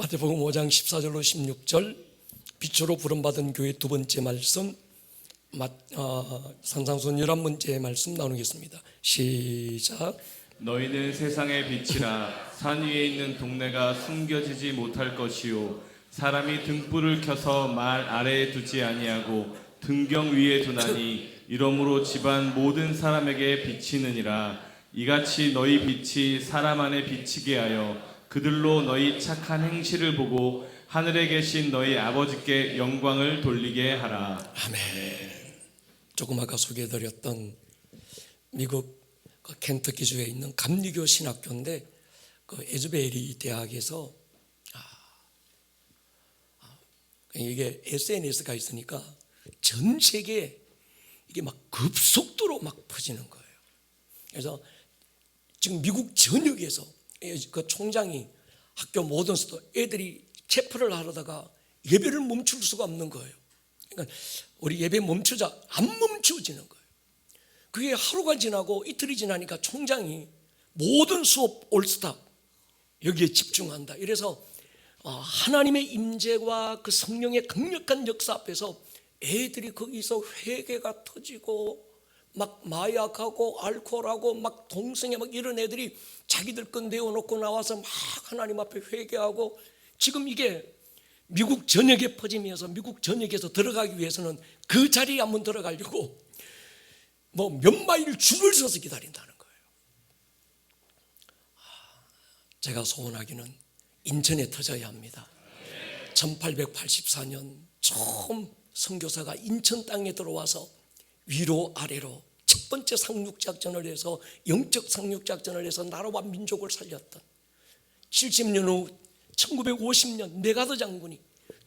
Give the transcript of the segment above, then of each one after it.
마태복음 5장 14절로 16절 빛으로 부름받은 교회 두 번째 말씀 산상순 11문제의 말씀 나누겠습니다. 시작. 너희는 세상의 빛이라. 산 위에 있는 동네가 숨겨지지 못할 것이요 사람이 등불을 켜서 말 아래에 두지 아니하고 등경 위에 두나니 이러므로 집안 모든 사람에게 비치느니라. 이같이 너희 빛이 사람 안에 비치게 하여 그들로 너희 착한 행실을 보고 하늘에 계신 너희 아버지께 영광을 돌리게 하라. 아멘. 조금 아까 소개해드렸던 미국 켄터키주에 있는 감리교 신학교인데 그 에즈베리 대학에서 이게 SNS가 있으니까 전 세계에 이게 막 급속도로 막 퍼지는 거예요. 그래서 지금 미국 전역에서 그 총장이 학교 모든 수도 애들이 체프를 하려다가 예배를 멈출 수가 없는 거예요. 그러니까 우리 예배 멈추자, 안 멈춰지는 거예요. 그게 하루가 지나고 이틀이 지나니까 총장이 모든 수업 올스탑 여기에 집중한다. 이래서 하나님의 임재와 그 성령의 강력한 역사 앞에서 애들이 거기서 회개가 터지고 막 마약하고 알코올하고 막 동성애 막 이런 애들이 자기들 건 내어놓고 나와서 막 하나님 앞에 회개하고, 지금 이게 미국 전역에 퍼지면서 미국 전역에서 들어가기 위해서는 그 자리에 한번 들어가려고 뭐 몇 마일 줄을 서서 기다린다는 거예요. 제가 소원하기는 인천에 터져야 합니다. 1884년 처음 선교사가 인천 땅에 들어와서 위로 아래로 첫 번째 상륙작전을 해서 영적 상륙작전을 해서 나라와 민족을 살렸던 70년 후 1950년 메가더 장군이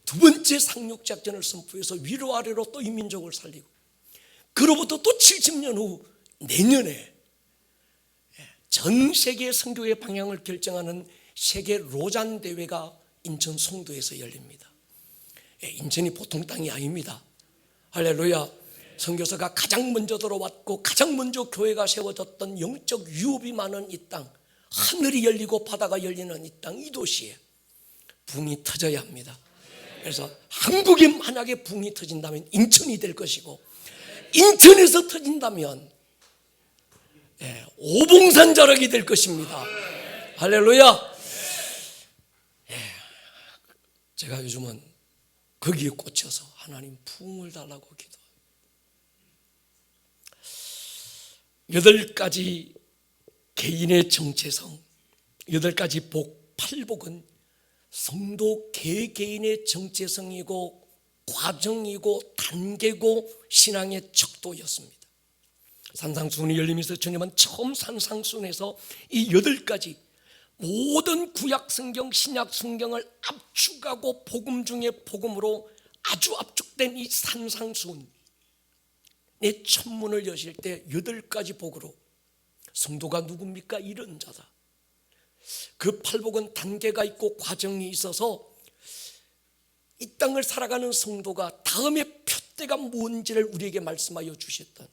두 번째 상륙작전을 선포해서 위로 아래로 또 이 민족을 살리고, 그로부터 또 70년 후 내년에 전 세계 선교의 방향을 결정하는 세계 로잔 대회가 인천 송도에서 열립니다. 인천이 보통 땅이 아닙니다. 할렐루야. 선교사가 가장 먼저 들어왔고 가장 먼저 교회가 세워졌던 영적 유업이 많은 이 땅, 하늘이 열리고 바다가 열리는 이 땅, 이 도시에 붕이 터져야 합니다. 그래서 한국에 만약에 붕이 터진다면 인천이 될 것이고, 인천에서 터진다면 오봉산자락이 될 것입니다. 할렐루야. 제가 요즘은 거기에 꽂혀서 하나님 붕을 달라고 기도해요. 8가지 개인의 정체성, 8가지 복, 8복은 성도 개개인의 정체성이고 과정이고 단계고 신앙의 척도였습니다. 산상수훈이 열리면서 주님은 처음 산상수훈에서 이 8가지 모든 구약 성경, 신약 성경을 압축하고 복음 중에 복음으로 아주 압축된 이 산상수훈 내 천문을 여실 때 8가지 복으로 성도가 누굽니까? 이런 자다. 그 8복은 단계가 있고 과정이 있어서 이 땅을 살아가는 성도가 다음에 표대가 뭔지를 우리에게 말씀하여 주셨던,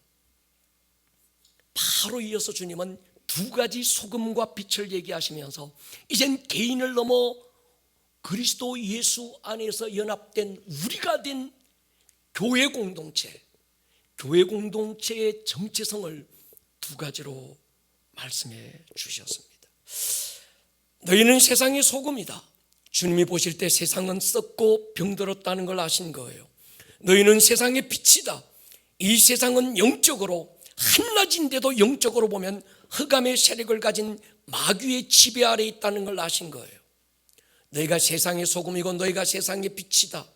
바로 이어서 주님은 2가지 소금과 빛을 얘기하시면서 이젠 개인을 넘어 그리스도 예수 안에서 연합된 우리가 된 교회 공동체, 교회 공동체의 정체성을 2가지로 말씀해 주셨습니다. 너희는 세상의 소금이다. 주님이 보실 때 세상은 썩고 병들었다는 걸 아신 거예요. 너희는 세상의 빛이다. 이 세상은 영적으로 한낮인데도 영적으로 보면 흑암의 세력을 가진 마귀의 지배 아래 있다는 걸 아신 거예요. 너희가 세상의 소금이고 너희가 세상의 빛이다.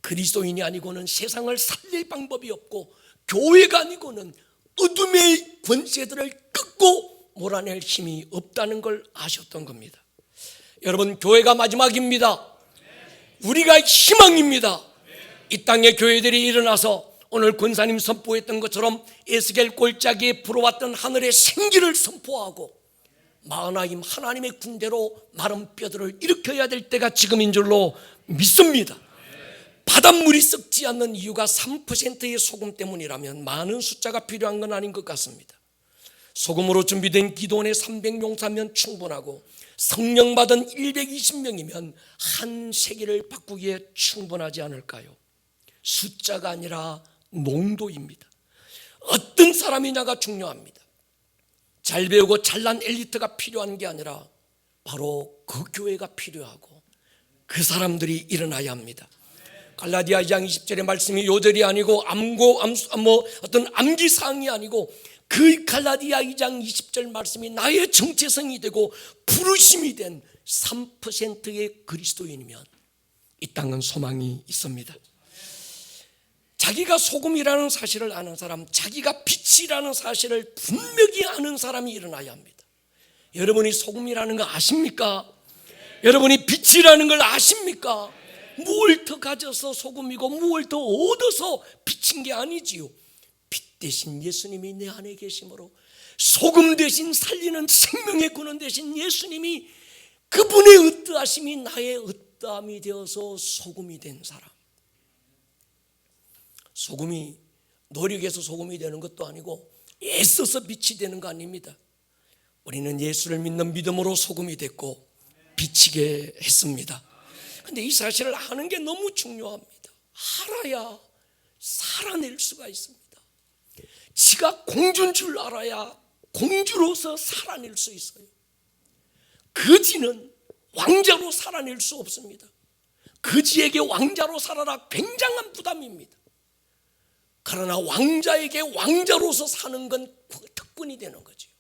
그리스도인이 아니고는 세상을 살릴 방법이 없고, 교회가 아니고는 어둠의 권세들을 꺾고 몰아낼 힘이 없다는 걸 아셨던 겁니다. 여러분, 교회가 마지막입니다. 우리가 희망입니다. 이 땅의 교회들이 일어나서 오늘 권사님 선포했던 것처럼 에스겔 골짜기에 불어왔던 하늘의 생기를 선포하고 마하나임 하나님의 군대로 마른 뼈들을 일으켜야 될 때가 지금인 줄로 믿습니다. 바닷물이 썩지 않는 이유가 3%의 소금 때문이라면 많은 숫자가 필요한 건 아닌 것 같습니다. 소금으로 준비된 기도원에 300명사면 충분하고 성령 받은 120명이면 한 세계를 바꾸기에 충분하지 않을까요? 숫자가 아니라 농도입니다. 어떤 사람이냐가 중요합니다. 잘 배우고 잘난 엘리트가 필요한 게 아니라 바로 그 교회가 필요하고 그 사람들이 일어나야 합니다. 갈라디아 2장 20절의 말씀이 요절이 아니고 어떤 암기사항이 아니고 그 갈라디아 2장 20절 말씀이 나의 정체성이 되고 부르심이 된 3%의 그리스도인이면 이 땅은 소망이 있습니다. 자기가 소금이라는 사실을 아는 사람, 자기가 빛이라는 사실을 분명히 아는 사람이 일어나야 합니다. 여러분이 소금이라는 거 아십니까? 여러분이 빛이라는 걸 아십니까? 무엇을 더 가져서 소금이고 무엇을 더 얻어서 빛인 게 아니지요. 빛 대신 예수님이 내 안에 계심으로 소금 대신 살리는 생명의 근원 대신 예수님이 그분의 으뜸하심이 나의 으뜸이 되어서 소금이 된 사람. 소금이 노력해서 소금이 되는 것도 아니고 애써서 빛이 되는 거 아닙니다. 우리는 예수를 믿는 믿음으로 소금이 됐고 비치게 했습니다. 그런데 이 사실을 아는 게 너무 중요합니다. 알아야 살아낼 수가 있습니다. 지가 공주인 줄 알아야 공주로서 살아낼 수 있어요. 거지는 왕자로 살아낼 수 없습니다. 거지에게 왕자로 살아라 굉장한 부담입니다. 그러나 왕자에게 왕자로서 사는 건 특권이 되는 거죠.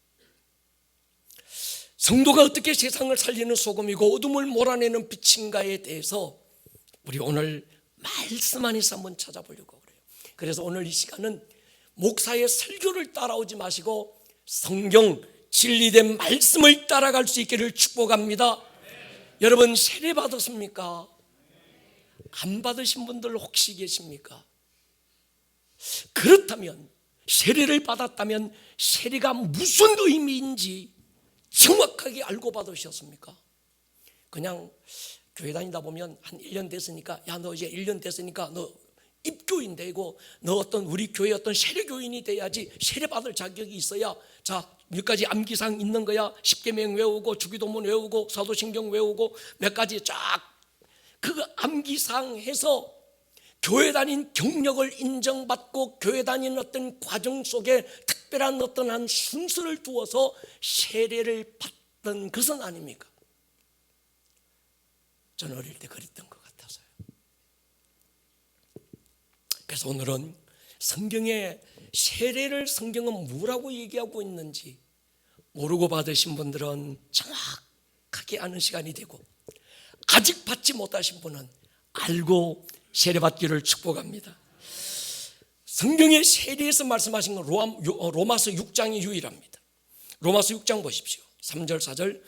성도가 어떻게 세상을 살리는 소금이고 어둠을 몰아내는 빛인가에 대해서 우리 오늘 말씀 안에서 한번 찾아보려고 그래요. 그래서 오늘 이 시간은 목사의 설교를 따라오지 마시고 성경 진리된 말씀을 따라갈 수 있기를 축복합니다. 여러분 세례 받았습니까? 안 받으신 분들 혹시 계십니까? 그렇다면 세례를 받았다면 세례가 무슨 의미인지 정확하게 알고 받으셨습니까? 그냥 교회 다니다 보면 한 1년 됐으니까 야 너 이제 1년 됐으니까 너 입교인 되고 너 어떤 우리 교회 어떤 세례교인이 돼야지 세례 받을 자격이 있어야 자 몇 가지 암기사항 있는 거야. 십계명 외우고 주기도문 외우고 사도신경 외우고 몇 가지 쫙 그 암기사항 해서 교회 다닌 경력을 인정받고 교회 다닌 어떤 과정 속에 특별한 어떤 한 순서를 두어서 세례를 받던 것은 아닙니까? 저는 어릴 때 그랬던 것 같아서요. 그래서 오늘은 성경에 세례를 성경은 뭐라고 얘기하고 있는지 모르고 받으신 분들은 정확하게 아는 시간이 되고 아직 받지 못하신 분은 알고 세례받기를 축복합니다. 성경의 세례에서 말씀하신 건 로마서 6장이 유일합니다. 로마서 6장 보십시오. 3절 4절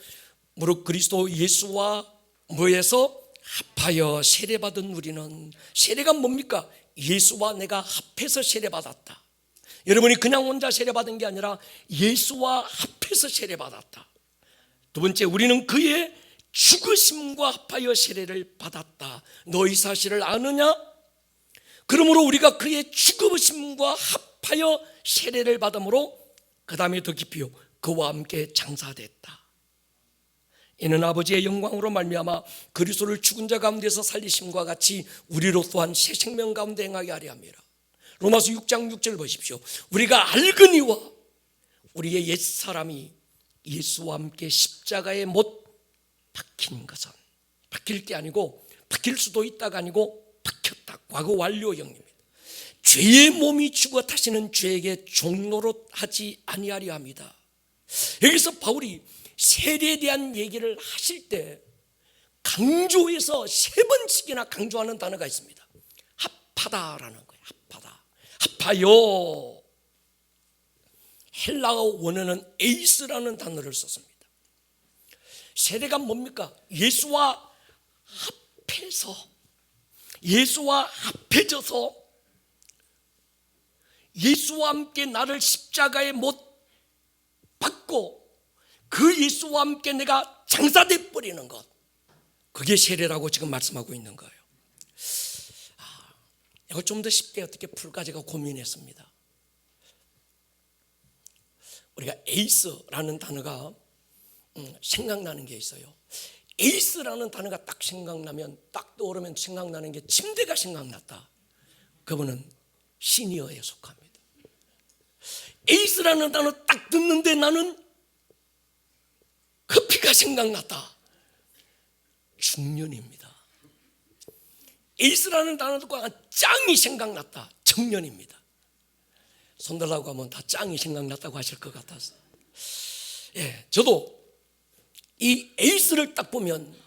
무릇 그리스도 예수와 뭐에서 합하여 세례받은 우리는 세례가 뭡니까? 예수와 내가 합해서 세례받았다. 여러분이 그냥 혼자 세례받은 게 아니라 예수와 합해서 세례받았다. 두 번째 우리는 그의 죽으심과 합하여 세례를 받았다. 너 이 사실을 아느냐? 그러므로 우리가 그의 죽으심과 합하여 세례를 받음으로 그 다음에 더 깊이요 그와 함께 장사됐다. 이는 아버지의 영광으로 말미암아 그리스도를 죽은 자 가운데서 살리심과 같이 우리로 또한 새 생명 가운데 행하게 하려 함이라. 로마서 6장 6절 보십시오. 우리가 알거니와 우리의 옛사람이 예수와 함께 십자가에 못 박힌 것은 박힐 게 아니고 박힐 수도 있다가 아니고 박혔다. 과거 완료형입니다. 죄의 몸이 죽어 다시는 죄에게 종노릇 하지 아니하려 합니다. 여기서 바울이 세례에 대한 얘기를 하실 때 강조해서 3번씩이나 강조하는 단어가 있습니다. 합하다라는 거예요. 합하다. 합하여. 헬라어 원어는 에이스라는 단어를 썼습니다. 세례가 뭡니까? 예수와 합해서 예수와 합해져서 예수와 함께 나를 십자가에 못 박고 그 예수와 함께 내가 장사돼 버리는 것, 그게 세례라고 지금 말씀하고 있는 거예요. 이걸 좀 더 쉽게 어떻게 풀까 제가 고민했습니다. 우리가 에이스라는 단어가 생각나는 게 있어요. 에이스라는 단어가 딱 생각나면, 딱 떠오르면 생각나는 게 침대가 생각났다. 그분은 시니어에 속합니다. 에이스라는 단어 딱 듣는데 나는 커피가 생각났다. 중년입니다. 에이스라는 단어 듣고 짱이 생각났다. 청년입니다. 손들라고 하면 다 짱이 생각났다고 하실 것 같아서. 예, 저도 이 에이스를 딱 보면,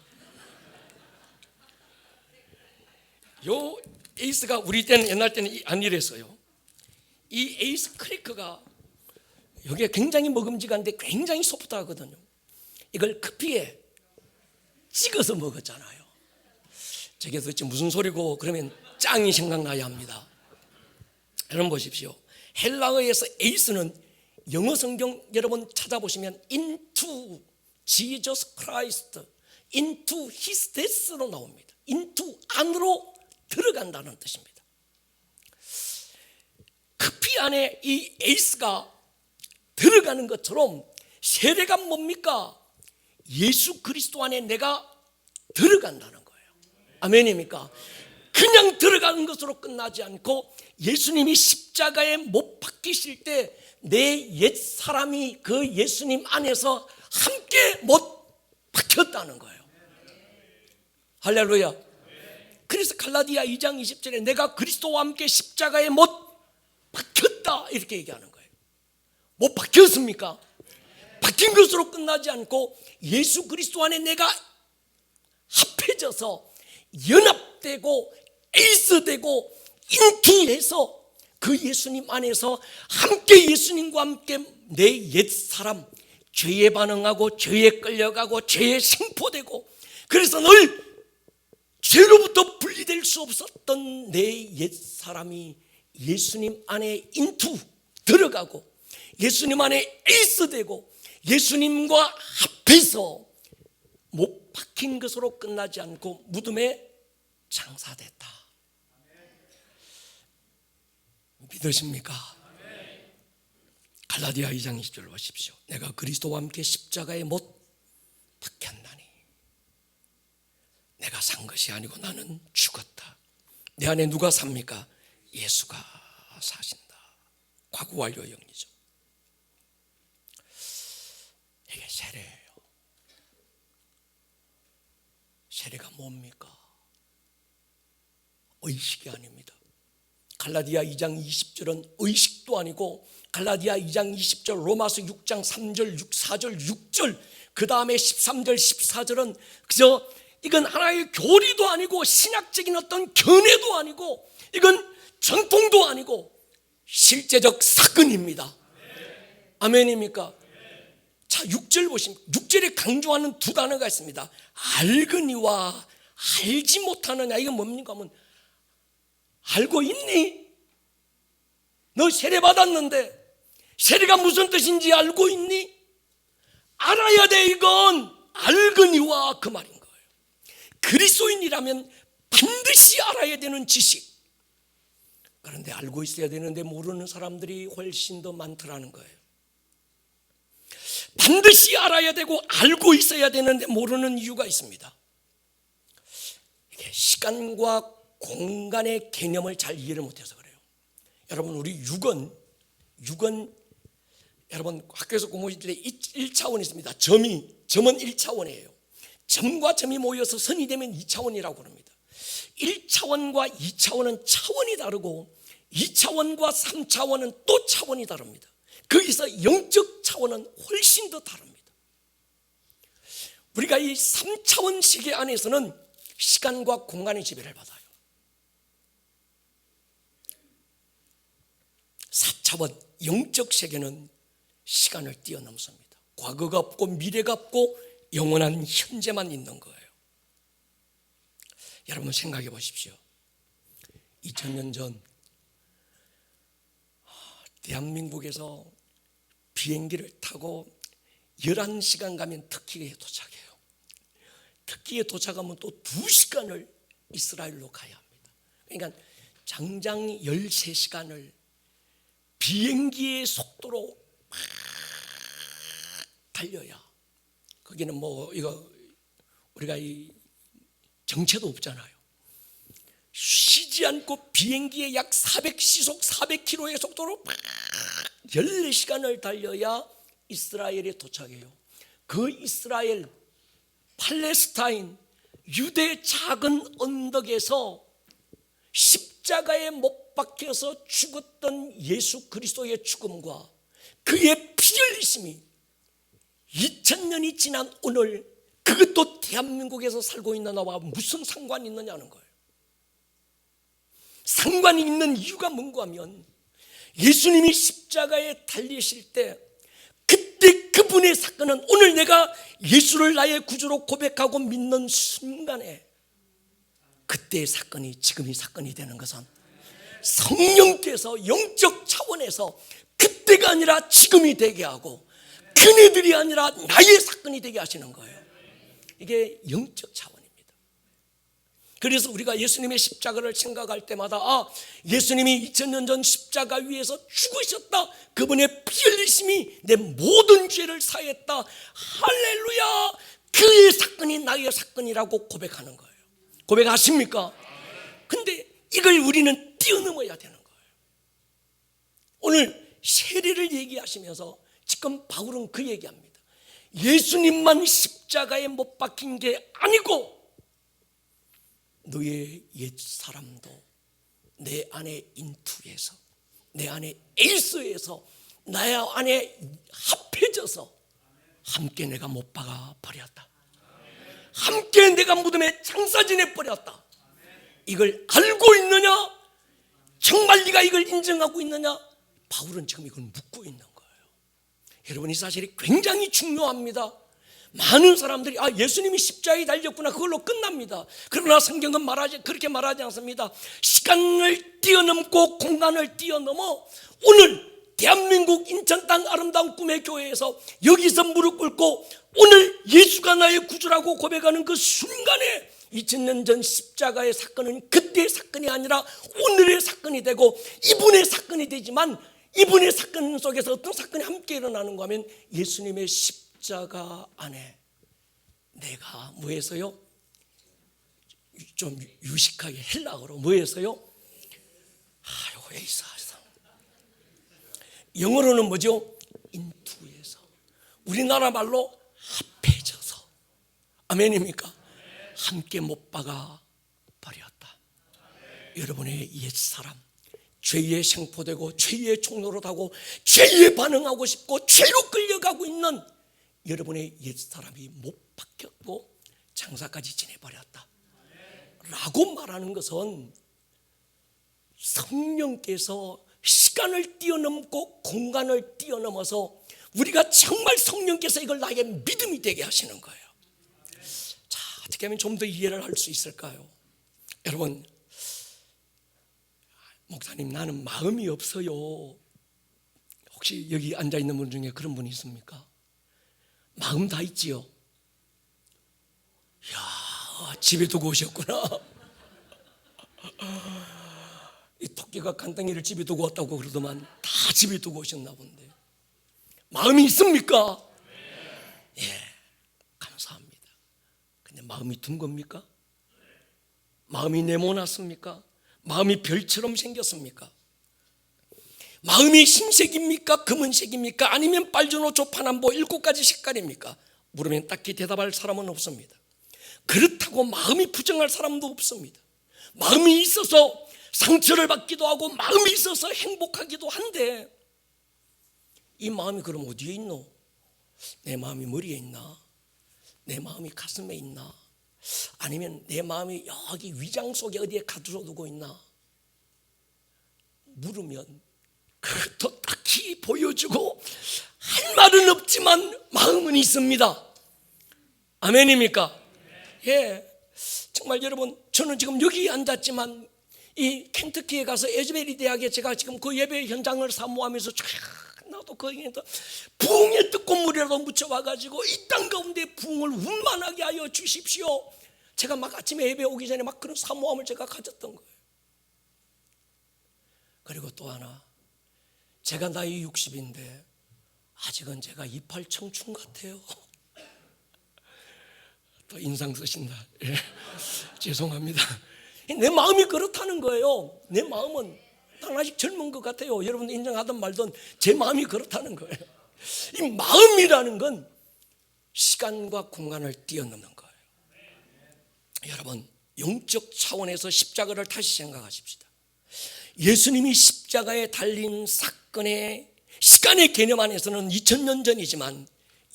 요 에이스가 우리 때는, 옛날 때는 안 이랬어요. 이 에이스 크래커가 여기에 굉장히 먹음직한데 굉장히 소프트하거든요. 이걸 커피에 찍어서 먹었잖아요. 저게 도대체 무슨 소리고, 그러면 짱이 생각나야 합니다. 여러분 보십시오. 헬라어에서 에이스는 영어 성경 여러분 찾아보시면 into Jesus Christ, into His death로 나옵니다. into 안으로 들어간다는 뜻입니다. 커피 안에 이 에이스가 들어가는 것처럼 세례가 뭡니까? 예수 그리스도 안에 내가 들어간다는 거예요. 아멘입니까? 그냥 들어가는 것으로 끝나지 않고 예수님이 십자가에 못 박히실 때 내 옛 사람이 그 예수님 안에서 함께 못 박혔다는 거예요. 할렐루야. 그래서 갈라디아 2장 20절에 내가 그리스도와 함께 십자가에 못 박혔다 이렇게 얘기하는 거예요. 못 박혔습니까? 박힌 것으로 끝나지 않고 예수 그리스도 안에 내가 합해져서 연합되고 에이스되고 인티해서 그 예수님 안에서 함께 예수님과 함께 내 옛사람 죄에 반응하고 죄에 끌려가고 죄에 생포되고, 그래서 늘 죄로부터 분리될 수 없었던 내 옛사람이 예수님 안에 인투 들어가고 예수님 안에 에이스되고 예수님과 합해서 못 박힌 것으로 끝나지 않고 무덤에 장사됐다. 믿으십니까? 갈라디아 2장 20절 보십시오. 내가 그리스도와 함께 십자가에 못 박혔나니 내가 산 것이 아니고 나는 죽었다. 내 안에 누가 삽니까? 예수가 사신다. 과거 완료형이죠. 이게 세례예요. 세례가 뭡니까? 의식이 아닙니다. 갈라디아 2장 20절은 의식도 아니고 갈라디아 2장 20절, 로마서 6장 3절, 4절, 6절, 그 다음에 13절, 14절은 그저 이건 하나의 교리도 아니고 신학적인 어떤 견해도 아니고 이건 전통도 아니고 실제적 사건입니다. 아멘입니까? 자, 6절 보시면 6절에 강조하는 두 단어가 있습니다. 알거니와 알지 못하느냐. 이건 뭡니까? 하면 알고 있니? 너 세례 받았는데 세례가 무슨 뜻인지 알고 있니? 알아야 돼. 이건 알거니와 그 말인 거예요. 그리스도인이라면 반드시 알아야 되는 지식. 그런데 알고 있어야 되는데 모르는 사람들이 훨씬 더 많더라는 거예요. 반드시 알아야 되고 알고 있어야 되는데 모르는 이유가 있습니다. 이게 시간과 공간의 개념을 잘 이해를 못해서 그래요. 여러분, 우리 육은 여러분 학교에서 공부하실 때 1차원이 있습니다. 점은 1차원이에요. 점과 점이 모여서 선이 되면 2차원이라고 합니다. 1차원과 2차원은 차원이 다르고 2차원과 3차원은 또 차원이 다릅니다. 거기서 영적 차원은 훨씬 더 다릅니다. 우리가 이 3차원 세계 안에서는 시간과 공간의 지배를 받아요. 4차원 영적 세계는 시간을 뛰어넘습니다. 과거가 없고 미래가 없고 영원한 현재만 있는 거예요. 여러분 생각해 보십시오. 2000년 전 대한민국에서 비행기를 타고 11시간 가면 터키에 도착해요. 터키에 도착하면 또 2시간을 이스라엘로 가야 합니다. 그러니까 장장 13시간을 비행기의 속도로 막 달려야 거기는 뭐 이거 우리가 이 정체도 없잖아요. 쉬지 않고 비행기에 약 400시속 400km의 속도로 막 14시간을 달려야 이스라엘에 도착해요. 그 이스라엘, 팔레스타인, 유대 작은 언덕에서 십자가에 못 박혀서 죽었던 예수 그리스도의 죽음과 그의 피 흘리심이 2000년이 지난 오늘 그것도 대한민국에서 살고 있는 나와 무슨 상관이 있느냐는 거예요. 상관이 있는 이유가 뭔가 하면 예수님이 십자가에 달리실 때 그때 그분의 사건은 오늘 내가 예수를 나의 구주로 고백하고 믿는 순간에 그때의 사건이 지금의 사건이 되는 것은 성령께서 영적 차원에서 그때가 아니라 지금이 되게 하고 그네들이 아니라 나의 사건이 되게 하시는 거예요. 이게 영적 차원입니다. 그래서 우리가 예수님의 십자가를 생각할 때마다 예수님이 2000년 전 십자가 위에서 죽으셨다. 그분의 피 흘리심이 내 모든 죄를 사했다. 할렐루야. 그의 사건이 나의 사건이라고 고백하는 거예요. 고백하십니까? 근데 이걸 우리는 뛰어넘어야 되는 거예요. 오늘 세례를 얘기하시면서 지금 바울은 그 얘기합니다. 예수님만 십자가에 못 박힌 게 아니고 너의 옛사람도 내 안에 인투에서 내 안에 에이스에서 나의 안에 합해져서 함께 내가 못 박아 버렸다. 함께 내가 무덤에 장사지내 버렸다. 이걸 알고 있느냐? 정말 네가 이걸 인정하고 있느냐? 바울은 지금 이걸 묻고 있는 거예요. 여러분, 이 사실이 굉장히 중요합니다. 많은 사람들이 예수님이 십자가에 달렸구나 그걸로 끝납니다. 그러나 성경은 그렇게 말하지 않습니다. 시간을 뛰어넘고 공간을 뛰어넘어 오늘 대한민국 인천 땅 아름다운 꿈의 교회에서 여기서 무릎 꿇고 오늘 예수가 나의 구주라고 고백하는 그 순간에 2000년 전 십자가의 사건은 그때의 사건이 아니라 오늘의 사건이 되고 이분의 사건이 되지만 이분의 사건 속에서 어떤 사건이 함께 일어나는가 하면 예수님의 십자가 안에 내가 뭐해서요? 좀 유식하게 헬라어로 뭐해서요? 에이사에서 영어로는 뭐죠? 인투에서 우리나라 말로 합해져서 아멘입니까? 함께 못 박아 버렸다. 여러분의 옛사람 죄에 생포되고 죄의 총노릇 하고 죄에 반응하고 싶고 죄로 끌려가고 있는 여러분의 옛사람이 못 박혔고 장사까지 지내버렸다 라고 말하는 것은 성령께서 시간을 뛰어넘고 공간을 뛰어넘어서 우리가 정말 성령께서 이걸 나에게 믿음이 되게 하시는 거예요. 자, 어떻게 하면 좀 더 이해를 할 수 있을까요? 여러분, 목사님 나는 마음이 없어요. 혹시 여기 앉아있는 분 중에 그런 분이 있습니까? 마음 다 있지요? 이야, 집에 두고 오셨구나. 이 토끼가 간땡이를 집에 두고 왔다고 그러더만 다 집에 두고 오셨나 본데 마음이 있습니까? 예, 감사합니다. 근데 마음이 둔 겁니까? 마음이 네모났습니까? 마음이 별처럼 생겼습니까? 마음이 흰색입니까? 검은색입니까? 아니면 빨주노초 파남보 7가지 색깔입니까? 물으면 딱히 대답할 사람은 없습니다. 그렇다고 마음이 부정할 사람도 없습니다. 마음이 있어서 상처를 받기도 하고 마음이 있어서 행복하기도 한데 이 마음이 그럼 어디에 있노? 내 마음이 머리에 있나? 내 마음이 가슴에 있나? 아니면 내 마음이 여기 위장 속에 어디에 가두어두고 있나? 물으면 그것도 딱히 보여주고 할 말은 없지만 마음은 있습니다. 아멘입니까? 예, 정말 여러분 저는 지금 여기 앉았지만 이 켄터키에 가서 에즈베리 대학에 제가 지금 그 예배 현장을 사모하면서 나도 거기에다 부흥의 뜨꽃물이라도 묻혀와가지고 이 땅 가운데 부흥을 운만하게 하여 주십시오. 제가 막 아침에 예배 오기 전에 막 그런 사모함을 제가 가졌던 거예요. 그리고 또 하나, 제가 나이 60인데 아직은 제가 이팔 청춘 같아요. 또 인상 쓰신다. 예. 죄송합니다. 내 마음이 그렇다는 거예요. 내 마음은 난 아직 젊은 것 같아요. 여러분 인정하든 말든 제 마음이 그렇다는 거예요. 이 마음이라는 건 시간과 공간을 뛰어넘는 거예요. 여러분 영적 차원에서 십자가를 다시 생각하십시다. 예수님이 십자가에 달린 사건의 시간의 개념 안에서는 2000년 전이지만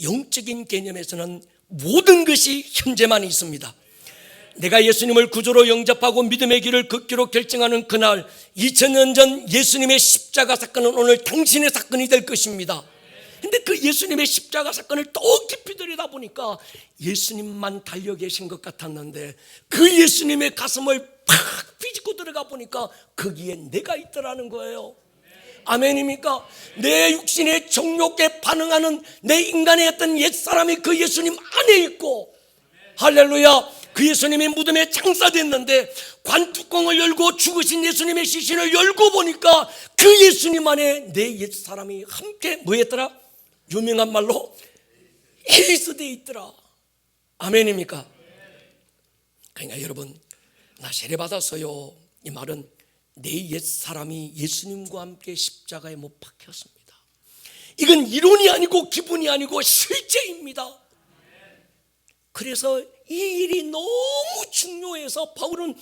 영적인 개념에서는 모든 것이 현재만 있습니다. 내가 예수님을 구주로 영접하고 믿음의 길을 걷기로 결정하는 그날 2000년 전 예수님의 십자가 사건은 오늘 당신의 사건이 될 것입니다. 근데 그 예수님의 십자가 사건을 더 깊이 들여다보니까 예수님만 달려 계신 것 같았는데 그 예수님의 가슴을 팍 비집고 들어가 보니까 거기에 내가 있더라는 거예요. 아멘입니까? 내 육신의 정욕에 반응하는 내 인간의 어떤 옛사람이 그 예수님 안에 있고, 할렐루야, 그 예수님이 무덤에 장사됐는데 관뚜껑을 열고 죽으신 예수님의 시신을 열고 보니까 그 예수님 안에 내 옛사람이 함께 뭐였더라? 유명한 말로 에이스되어 있더라. 아멘입니까? 그러니까 여러분, 나 세례받았어요. 이 말은 내 옛사람이 예수님과 함께 십자가에 못 박혔습니다. 이건 이론이 아니고 기분이 아니고 실제입니다. 그래서 이 일이 너무 중요해서 바울은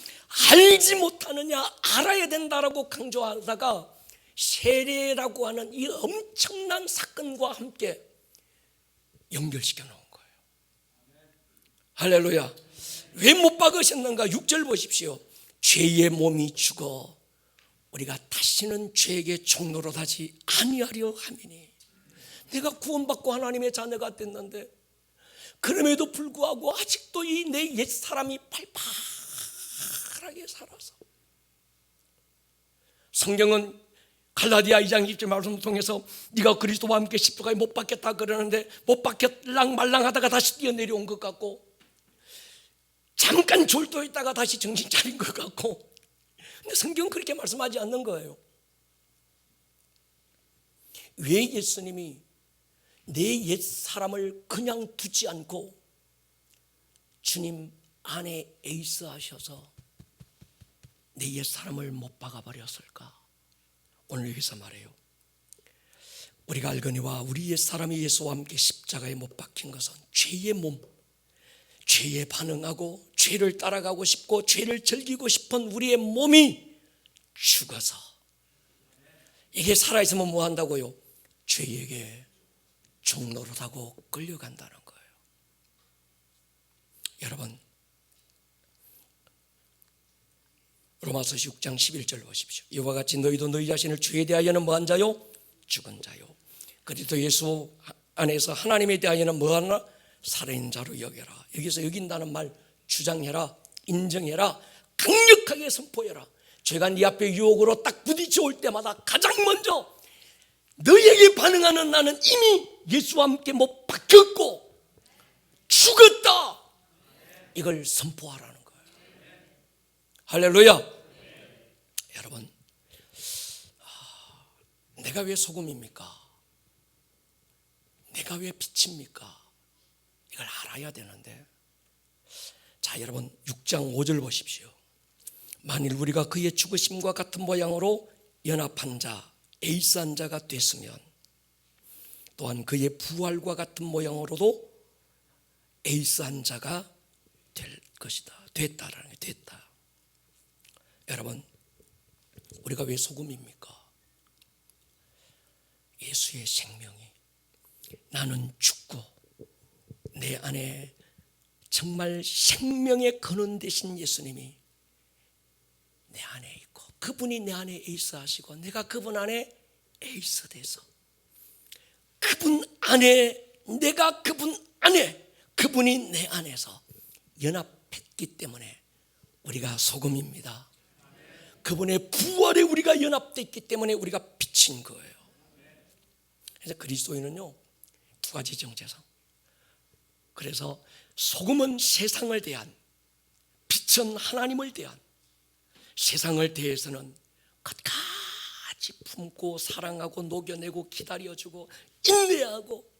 알지 못하느냐 알아야 된다라고 강조하다가 세례라고 하는 이 엄청난 사건과 함께 연결시켜 놓은 거예요. 할렐루야. 왜 못 박으셨는가? 6절 보십시오. 죄의 몸이 죽어 우리가 다시는 죄에게 종노릇하지 아니하려 함이니. 내가 구원받고 하나님의 자녀가 됐는데 그럼에도 불구하고 아직도 이 내 옛사람이 팔팔하게 살아서, 성경은 갈라디아 2장 20절 말씀을 통해서 네가 그리스도와 함께 십자가에 못 박혔다 그러는데 못 박혔랑 말랑하다가 다시 뛰어내려온 것 같고 잠깐 졸도했다가 다시 정신 차린 것 같고, 근데 성경은 그렇게 말씀하지 않는 거예요. 왜 예수님이 내 옛사람을 그냥 두지 않고 주님 안에 에이스 하셔서 내 옛사람을 못 박아버렸을까? 오늘 여기서 말해요. 우리가 알거니와 우리 옛사람이 예수와 함께 십자가에 못 박힌 것은 죄의 몸, 죄에 반응하고 죄를 따라가고 싶고 죄를 즐기고 싶은 우리의 몸이 죽어서, 이게 살아있으면 뭐 한다고요? 죄에게 종노릇하고 끌려간다는 거예요. 여러분, 로마서 6장 11절 보십시오. 이와 같이 너희도 너희 자신을 죄에 대하여는 뭐한 자요? 죽은 자요. 그리스도 예수 안에서 하나님에 대하여는 뭐하나? 살아있는 자로 여겨라. 여기서 여긴다는 말 주장해라, 인정해라, 강력하게 선포해라. 죄가 네 앞에 유혹으로 딱 부딪혀 올 때마다 가장 먼저 너희에게 반응하는 나는 이미 예수와 함께 못 박혔고 죽었다, 이걸 선포하라는 거예요. 할렐루야. 여러분, 내가 왜 소금입니까? 내가 왜 빛입니까? 이걸 알아야 되는데, 자 여러분 6장 5절 보십시오. 만일 우리가 그의 죽으심과 같은 모양으로 연합한 자, 에이스한 자가 됐으면 또한 그의 부활과 같은 모양으로도 에이스한 자가 될 것이다. 됐다라는 게 됐다. 여러분, 우리가 왜 소금입니까? 예수의 생명이, 나는 죽고 내 안에 정말 생명의 근원 되신 예수님이 내 안에 있고 그분이 내 안에 에이스 하시고 내가 그분 안에 에이스 돼서 그분 안에, 내가 그분 안에, 그분이 내 안에서 연합했기 때문에 우리가 소금입니다. 그분의 부활에 우리가 연합됐기 때문에 우리가 빛인 거예요. 그래서 그리스도인은요, 두 가지 정체성. 그래서 소금은 세상을 대한, 빛은 하나님을 대한, 세상을 대해서는 끝까지 품고 사랑하고 녹여내고 기다려주고 인내하고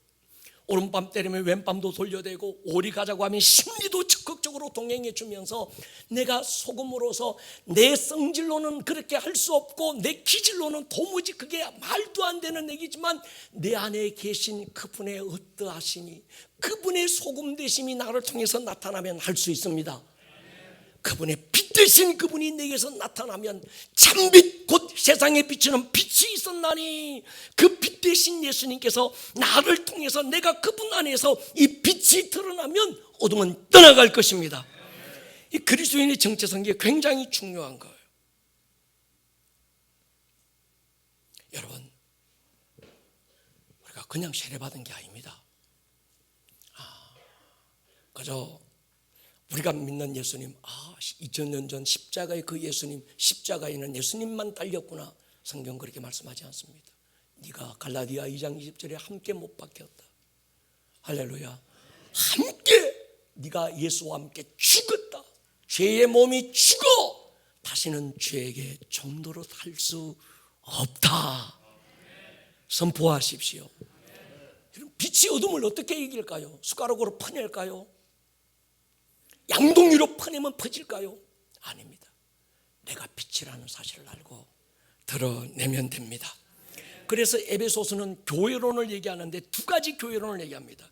오른밤 때리면 왼밤도 돌려대고, 오리 가자고 하면 심리도 적극적으로 동행해 주면서, 내가 속음으로서 내 성질로는 그렇게 할 수 없고 내 기질로는 도무지 그게 말도 안 되는 얘기지만, 내 안에 계신 그분의 어떠하심이, 그분의 소금 되심이 나를 통해서 나타나면 할 수 있습니다. 그분의 빛 되신 그분이 내게서 나타나면, 참빛 곧 세상에 비추는 빛이 있었나니, 그 빛 되신 예수님께서 나를 통해서, 내가 그분 안에서 이 빛이 드러나면 어둠은 떠나갈 것입니다. 이 그리스도인의 정체성이 굉장히 중요한 거예요. 여러분, 우리가 그냥 세례받은 게 아닙니다. 그저 우리가 믿는 예수님, 2000년 전 십자가의 그 예수님, 십자가에는 예수님만 딸렸구나. 성경 그렇게 말씀하지 않습니다. 네가 갈라디아 2장 20절에 함께 못 박혔다. 할렐루야. 함께 네가 예수와 함께 죽었다. 죄의 몸이 죽어 다시는 죄에게 종노릇 할 수 없다. 선포하십시오. 빛이 어둠을 어떻게 이길까요? 숟가락으로 퍼낼까요? 양동이로 퍼내면 퍼질까요? 아닙니다. 내가 빛이라는 사실을 알고 드러내면 됩니다. 그래서 에베소서는 교회론을 얘기하는데 두 가지 교회론을 얘기합니다.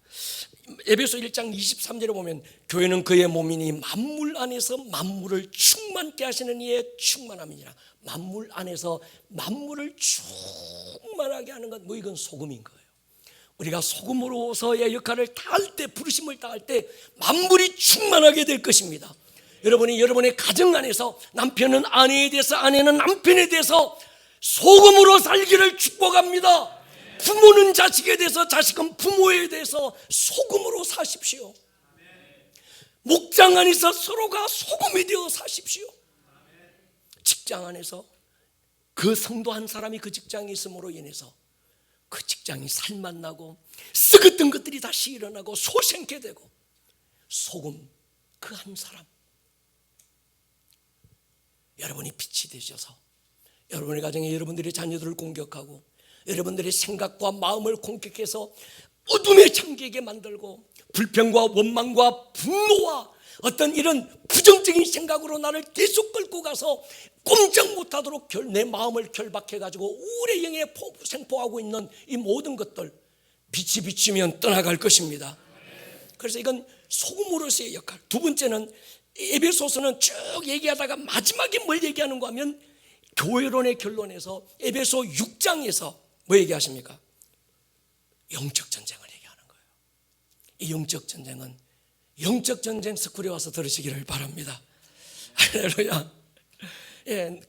에베소 1장 23절에 보면, 교회는 그의 몸이니 만물 안에서 만물을 충만케 하시는 이의 충만함이니라. 만물 안에서 만물을 충만하게 하는 것, 이건 소금인 거예요. 우리가 소금으로서의 역할을 다할 때, 부르심을 다할 때 만물이 충만하게 될 것입니다. 여러분이 여러분의 가정 안에서, 남편은 아내에 대해서, 아내는 남편에 대해서 소금으로 살기를 축복합니다. 부모는 자식에 대해서, 자식은 부모에 대해서 소금으로 사십시오. 목장 안에서 서로가 소금이 되어 사십시오. 직장 안에서 그 성도 한 사람이 그 직장에 있음으로 인해서 그 직장이 살맛나고 썩었던 것들이 다시 일어나고 소생케 되고, 소금 그 한 사람, 여러분이 빛이 되셔서 여러분의 가정에 여러분들의 자녀들을 공격하고, 여러분들의 생각과 마음을 공격해서 어둠의 창기게 만들고, 불평과 원망과 분노와 어떤 이런 부정적인 생각으로 나를 계속 끌고 가서 꼼짝 못하도록 내 마음을 결박해가지고 우울의 영에 생포하고 있는 이 모든 것들, 빛이 비치면 떠나갈 것입니다. 그래서 이건 소금으로서의 역할. 두 번째는, 에베소서는 쭉 얘기하다가 마지막에 뭘 얘기하는가 하면, 교회론의 결론에서 에베소 6장에서 뭐 얘기하십니까? 영적 전쟁을 얘기하는 거예요. 이 영적 전쟁은, 영적 전쟁 스쿨에 와서 들으시기를 바랍니다. 할렐루야.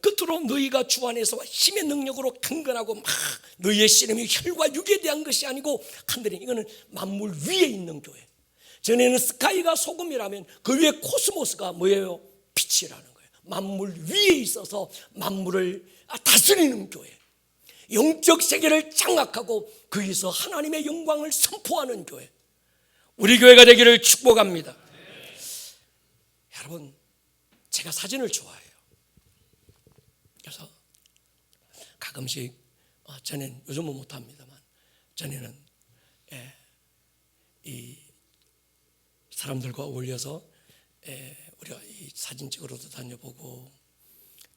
끝으로 너희가 주 안에서 힘의 능력으로 강건하고, 막 너희의 씨름이 혈과 육에 대한 것이 아니고 하늘에, 이거는 만물 위에 있는 교회. 전에는 스카이가 소금이라면 그 위에 코스모스가 뭐예요? 빛이라는 거예요. 만물 위에 있어서 만물을 다스리는 교회, 영적 세계를 장악하고 거기서 하나님의 영광을 선포하는 교회, 우리 교회가 되기를 축복합니다. 여러분, 제가 사진을 좋아해요. 그래서 가끔씩, 전에는, 요즘은 못합니다만 전에는 이 사람들과 어울려서 우리가 이 사진 찍으러도 다녀보고,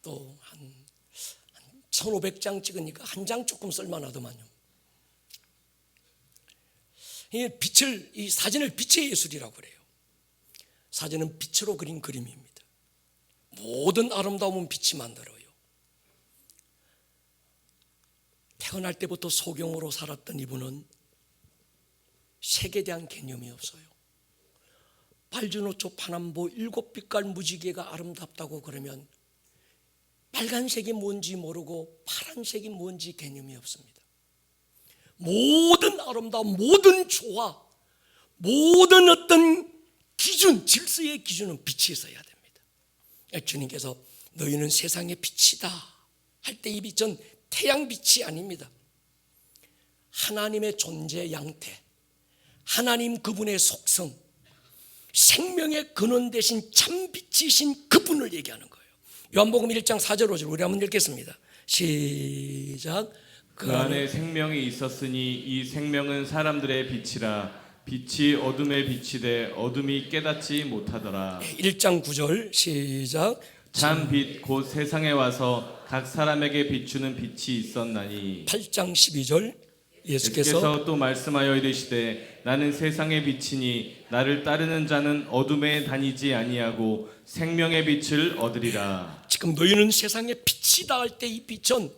또 한 1500장 찍으니까 한 장 조금 쓸만하더만요. 이 사진을 빛의 예술이라고 그래요. 사진은 빛으로 그린 그림입니다. 모든 아름다움은 빛이 만들어요. 태어날 때부터 소경으로 살았던 이분은 색에 대한 개념이 없어요. 발주노초 파남보 7빛깔 무지개가 아름답다고 그러면 빨간색이 뭔지 모르고 파란색이 뭔지 개념이 없습니다. 모든 아름다움, 모든 조화, 모든 어떤 기준, 질서의 기준은 빛이 있어야 됩니다. 주님께서 너희는 세상의 빛이다 할 때 이 빛은 태양빛이 아닙니다. 하나님의 존재 양태, 하나님 그분의 속성, 생명의 근원 되신 참빛이신 그분을 얘기하는 거예요. 요한복음 1장 4절 5절 우리 한번 읽겠습니다. 시작. 그 안에 생명이 있었으니 이 생명은 사람들의 빛이라. 빛이 어둠에 비치되 어둠이 깨닫지 못하더라. 1장 9절 시작. 참 빛 곧 세상에 와서 각 사람에게 비추는 빛이 있었나니. 8장 12절 예수께서 예수께서 또 말씀하여 이르시되 나는 세상의 빛이니 나를 따르는 자는 어둠에 다니지 아니하고 생명의 빛을 얻으리라. 지금 너희는 세상의 빛이다 할 때 이 빛은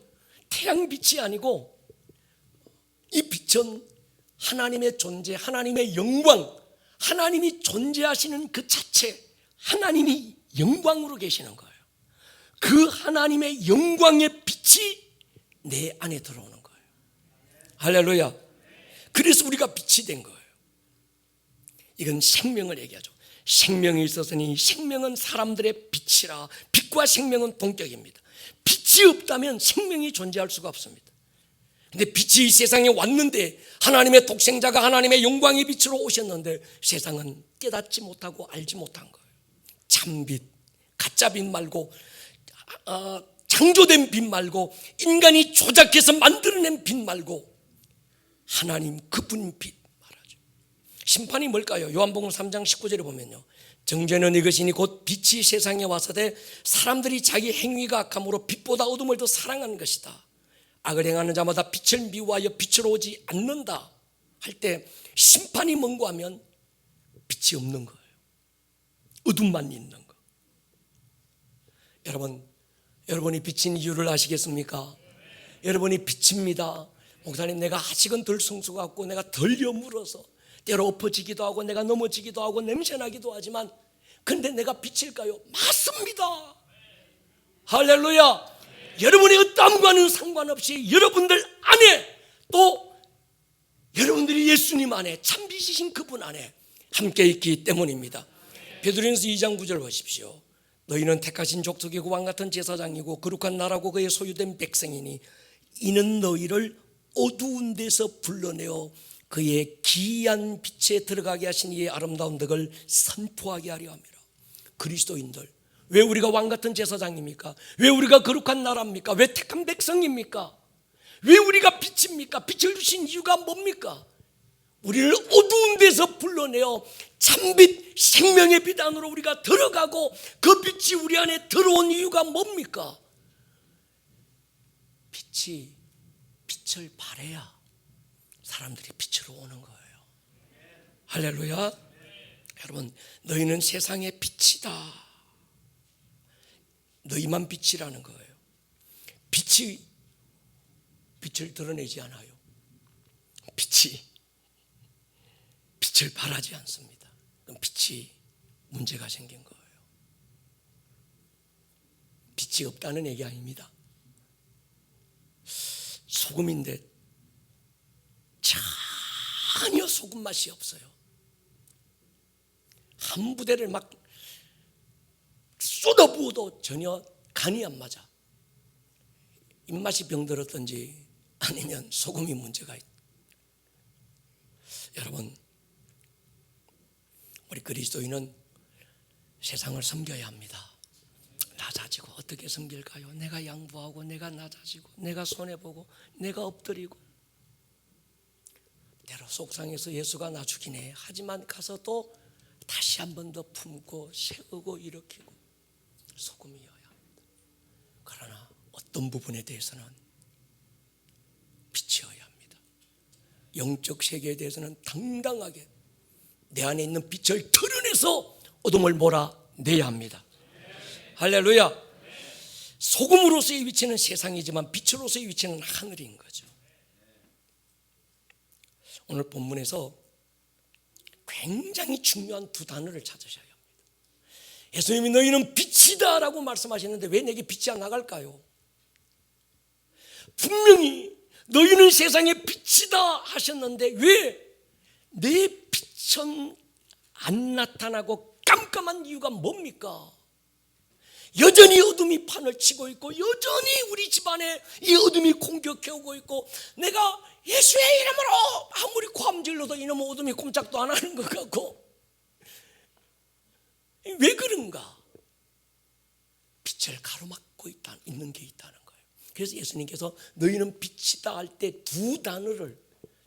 태양빛이 아니고 이 빛은 하나님의 존재, 하나님의 영광, 하나님이 존재하시는 그 자체, 하나님이 영광으로 계시는 거예요. 그 하나님의 영광의 빛이 내 안에 들어오는 거예요. 할렐루야. 그래서 우리가 빛이 된 거예요. 이건 생명을 얘기하죠. 생명이 있었으니 생명은 사람들의 빛이라. 빛과 생명은 동격입니다. 빛이 없다면 생명이 존재할 수가 없습니다. 근데 빛이 세상에 왔는데 하나님의 독생자가 하나님의 영광의 빛으로 오셨는데 세상은 깨닫지 못하고 알지 못한 거예요. 참빛, 가짜빛 말고 창조된 빛 말고 인간이 조작해서 만들어낸 빛 말고 하나님 그분 빛 말하죠. 심판이 뭘까요? 요한복음 3장 19절에 보면요, 정죄는 이것이니 곧 빛이 세상에 와서되 사람들이 자기 행위가 악함으로 빛보다 어둠을 더 사랑한 것이다. 악을 행하는 자마다 빛을 미워하여 빛으로 오지 않는다 할 때 심판이 뭔가 하면 빛이 없는 거예요. 어둠만 있는 거. 여러분이 빛인 이유를 아시겠습니까? 여러분이 빛입니다. 목사님, 내가 아직은 덜 성수 같고 내가 덜 여물어서 때로 엎어지기도 하고 내가 넘어지기도 하고 냄새나기도 하지만 근데 내가 빛일까요? 맞습니다. 할렐루야. 여러분의 어떠함과는 상관없이 여러분들 안에 또 여러분들이 예수님 안에 참빛이신 그분 안에 함께 있기 때문입니다. 베드로전서 2장 9절 보십시오. 너희는 택하신 족속이고 왕같은 제사장이고 거룩한 나라고 그의 소유된 백성이니 이는 너희를 어두운 데서 불러내어 그의 기이한 빛에 들어가게 하신 이의 아름다운 덕을 선포하게 하려 함이라. 그리스도인들, 왜 우리가 왕같은 제사장입니까? 왜 우리가 거룩한 나라입니까? 왜 택한 백성입니까? 왜 우리가 빛입니까? 빛을 주신 이유가 뭡니까? 우리를 어두운 데서 불러내어 참빛 생명의 빛 안으로 우리가 들어가고 그 빛이 우리 안에 들어온 이유가 뭡니까? 빛이 빛을 발해야 사람들이 빛으로 오는 거예요. 할렐루야. 여러분, 너희는 세상의 빛이다. 너희만 빛이라는 거예요. 빛이 빛을 드러내지 않아요. 빛이 빛을 발하지 않습니다. 그럼 빛이 문제가 생긴 거예요. 빛이 없다는 얘기 아닙니다. 소금인데 전혀 소금 맛이 없어요. 한 부대를 막 쏟아부어도 전혀 간이 안 맞아. 입맛이 병들었든지 아니면 소금이 문제가 있다. 여러분, 우리 그리스도인은 세상을 섬겨야 합니다. 낮아지고 어떻게 섬길까요? 내가 양보하고 내가 낮아지고 내가 손해보고 내가 엎드리고 때로 속상해서 예수가 나 죽이네 하지만 가서 또 다시 한 번 더 품고 세우고 일으키고 소금이어야 합니다. 그러나 어떤 부분에 대해서는 빛이어야 합니다. 영적 세계에 대해서는 당당하게 내 안에 있는 빛을 드러내서 어둠을 몰아내야 합니다. 할렐루야. 소금으로서의 위치는 세상이지만 빛으로서의 위치는 하늘인 거죠. 오늘 본문에서 굉장히 중요한 두 단어를 찾으셔야 합니다. 예수님이 너희는 빛이다 라고 말씀하시는데 왜 내게 빛이 안 나갈까요? 분명히 너희는 세상의 빛이다 하셨는데 왜 내 빛은 안 나타나고 깜깜한 이유가 뭡니까? 여전히 어둠이 판을 치고 있고 여전히 우리 집안에 이 어둠이 공격해오고 있고 내가 예수의 이름으로 아무리 고함 질러도 이놈의 어둠이 꼼짝도 안 하는 것 같고 왜 그런가? 빛을 가로막고 있는 게 있다는 거예요. 그래서 예수님께서 너희는 빛이다 할 때 두 단어를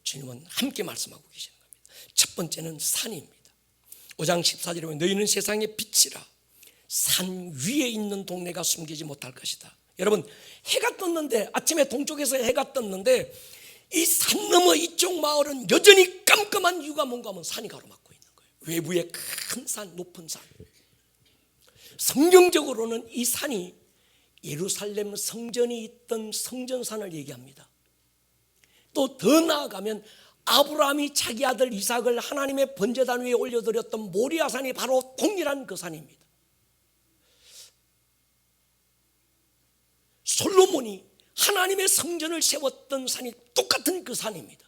주님은 함께 말씀하고 계시는 겁니다. 첫 번째는 산입니다. 5장 14절에 보면 너희는 세상의 빛이라 산 위에 있는 동네가 숨기지 못할 것이다. 여러분, 해가 떴는데, 아침에 동쪽에서 해가 떴는데 이 산 너머 이쪽 마을은 여전히 깜깜한 이유가 뭔가 하면 산이 가로막고 있는 거예요. 외부에 큰 산, 높은 산. 성경적으로는 이 산이 예루살렘 성전이 있던 성전산을 얘기합니다. 또 더 나아가면 아브라함이 자기 아들 이삭을 하나님의 번제단 위에 올려드렸던 모리아산이 바로 동일한 그 산입니다. 솔로몬이 하나님의 성전을 세웠던 산이 똑같은 그 산입니다.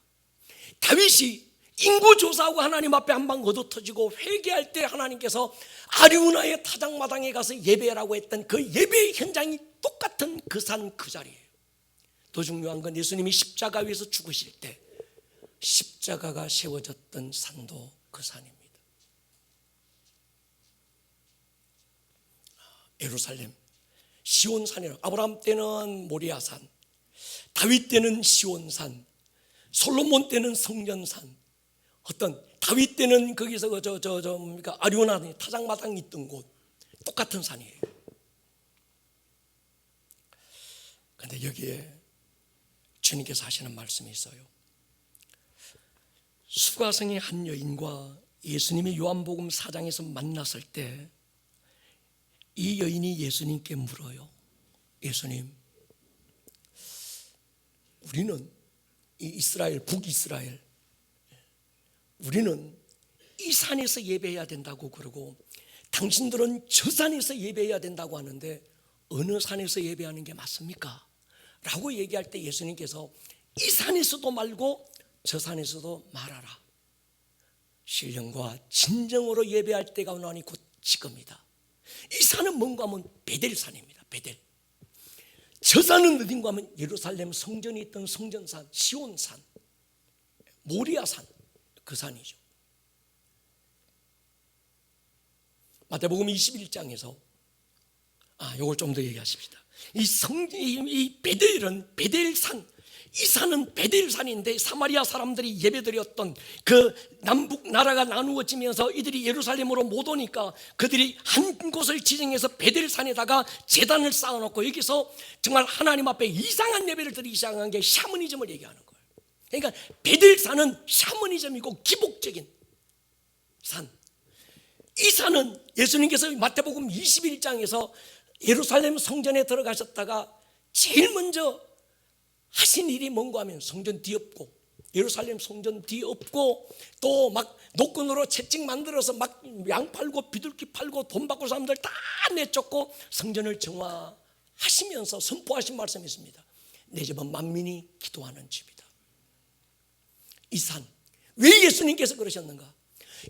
다윗이 인구조사하고 하나님 앞에 한 방 얻어터지고 회개할 때 하나님께서 아리우나의 타작마당에 가서 예배라고 했던 그 예배의 현장이 똑같은 그 산 그 자리예요. 더 중요한 건 예수님이 십자가 위에서 죽으실 때 십자가가 세워졌던 산도 그 산입니다. 예루살렘 시온산이라고, 아브라함 때는 모리아산, 다윗 때는 시온산, 솔로몬 때는 성전산, 어떤 다윗 때는 거기서 뭡니까 아리오나 타작마당이 있던 곳, 똑같은 산이에요. 그런데 여기에 주님께서 하시는 말씀이 있어요. 수가성의 한 여인과 예수님이 요한복음 4장에서 만났을 때 이 여인이 예수님께 물어요. 예수님, 우리는 이 이스라엘, 북이스라엘, 우리는 이 산에서 예배해야 된다고 그러고 당신들은 저 산에서 예배해야 된다고 하는데 어느 산에서 예배하는 게 맞습니까? 라고 얘기할 때 예수님께서 이 산에서도 말고 저 산에서도 말하라. 신령과 진정으로 예배할 때가 오나니 곧 지금이다. 이 산은 뭔가 하면 베델산입니다. 베델. 저 산은 어딘가 하면 예루살렘 성전이 있던 성전산, 시온산, 모리아산, 그 산이죠. 마태복음 21장에서 요걸 좀 더 얘기하십시다. 이 베델은 베델산, 이 산은 베델산인데 사마리아 사람들이 예배드렸던 그 남북 나라가 나누어지면서 이들이 예루살렘으로 못 오니까 그들이 한 곳을 지정해서 베델산에다가 제단을 쌓아놓고 여기서 정말 하나님 앞에 이상한 예배를 드리기 시작한 게 샤머니즘을 얘기하는 거예요. 그러니까 베델산은 샤머니즘이고 기복적인 산. 이 산은 예수님께서 마태복음 21장에서 예루살렘 성전에 들어가셨다가 제일 먼저 하신 일이 뭔가 하면 성전 뒤엎고, 예루살렘 성전 뒤엎고, 또 막 노끈으로 채찍 만들어서 막 양 팔고 비둘기 팔고 돈 받고 사람들 다 내쫓고 성전을 정화하시면서 선포하신 말씀이 있습니다. 내 집은 만민이 기도하는 집이다. 이 산, 왜 예수님께서 그러셨는가?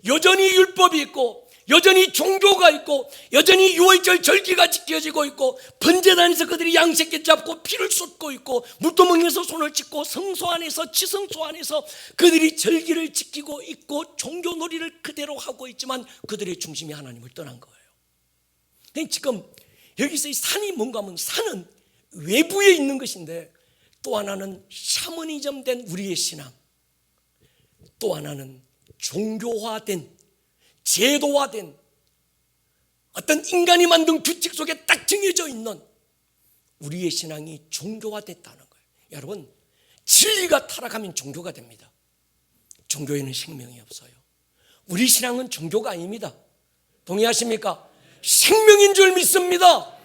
여전히 율법이 있고 여전히 종교가 있고 여전히 유월절 절기가 지켜지고 있고 번제단에서 그들이 양새끼 잡고 피를 쏟고 있고 물두멍에서 손을 찢고 성소 안에서 지성소 안에서 그들이 절기를 지키고 있고 종교놀이를 그대로 하고 있지만 그들의 중심이 하나님을 떠난 거예요. 그러니까 지금 여기서 이 산이 뭔가 하면 산은 외부에 있는 것인데 또 하나는 샤머니즘된 우리의 신앙, 또 하나는 종교화된 제도화된 어떤 인간이 만든 규칙 속에 딱 정해져 있는 우리의 신앙이 종교화됐다는 거예요. 여러분, 진리가 타락하면 종교가 됩니다. 종교에는 생명이 없어요. 우리 신앙은 종교가 아닙니다. 동의하십니까? 생명인 줄 믿습니다.